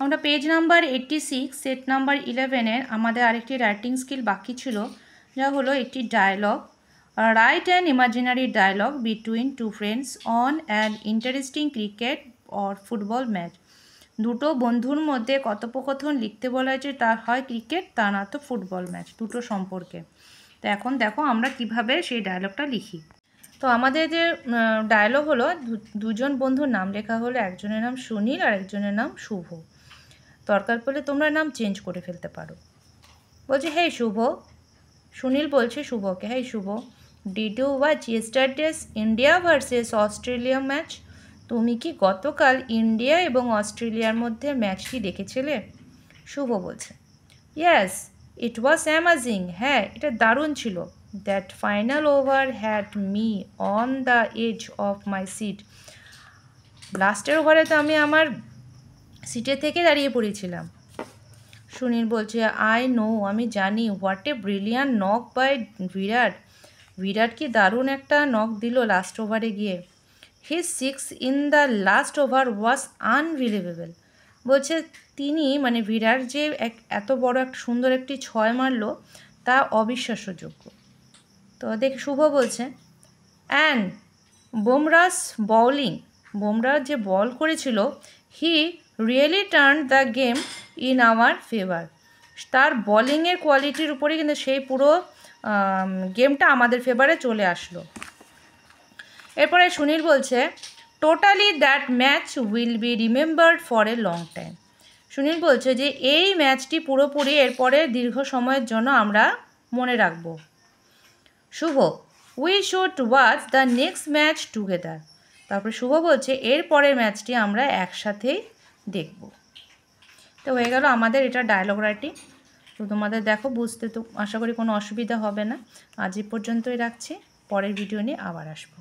আমরা page number 86 set number 11-এর আমাদের আরেকটি রাইটিং স্কিল বাকি ছিল, যা হলো একটি dialogue. Write an imaginary dialogue between two friends on an interesting cricket or football match. দুটো বন্ধুর মধ্যে কথোপকথন লিখতে বলা হয়েছে, তা হয় ক্রিকেট, তা না তো ফুটবল ম্যাচ, দুটো সম্পর্কে। তো এখন দেখো আমরা কিভাবে সেই ডায়লগটা লিখি। তো আমাদের যে ডায়লগ হলো, দুজন বন্ধুর নাম লেখা হলো, একজনের নাম সুনীল আর একজনের নাম শুভ। দরকার পড়লে তোমরা নাম চেঞ্জ করে ফেলতে পারো। বলছে, হেই শুভ। সুনীল বলছে শুভকে, hey Shubho, did you watch yesterday's India versus Australia match? তুমি কি গতকাল ইন্ডিয়া এবং অস্ট্রেলিয়ার মধ্যে ম্যাচটি দেখেছিলে? শুভ বলছে, ইয়েস, ইট ওয়াজ অ্যামাজিং। হ্যাঁ, এটা দারুণ ছিল। That final over had me on the edge of my seat. লাস্টের ওভারে তো আমি আমার সিটে থেকে দাঁড়িয়ে পড়েছিলাম। সুনীল বলছে, আই নো, আমি জানি। What a brilliant knock by Virat. Virat কি দারুণ একটা নক দিল লাস্ট ওভারে গিয়ে। His 6 in the last over was unbelievable. বলছে তিনি মানে বিরাট যে এত বড় একটা সুন্দর একটি 6 মারলো, তা অবিশ্বাস্যযোগ্য। তো দেখে শুভ বলছে, অ্যান্ড বুমরাস বোলিং, বুমরা যে বল করেছিল, he really turn the game in our favour. তার বলিংয়ের কোয়ালিটির উপরে কিন্তু সেই পুরো গেমটা আমাদের ফেভারে চলে আসলো। এরপরে সুনীল বলছে, totally that match will be remembered for a long time. Sunil বলছে যে এই ম্যাচটি পুরোপুরি এরপরে দীর্ঘ সময়ের জন্য আমরা মনে রাখব। Shubho, we should watch the next match together. তারপরে শুভ বলছে এর পরের ম্যাচটি আমরা একসাথেই দেখব। তো হয়ে গেল আমাদের এটা ডায়লগ রাইটিং। তো তোমাদের দেখো বুঝতে তো আশা করি কোনো অসুবিধা হবে না। আজ এই পর্যন্তই রাখছি, পরের ভিডিও নিয়ে আবার আসবো।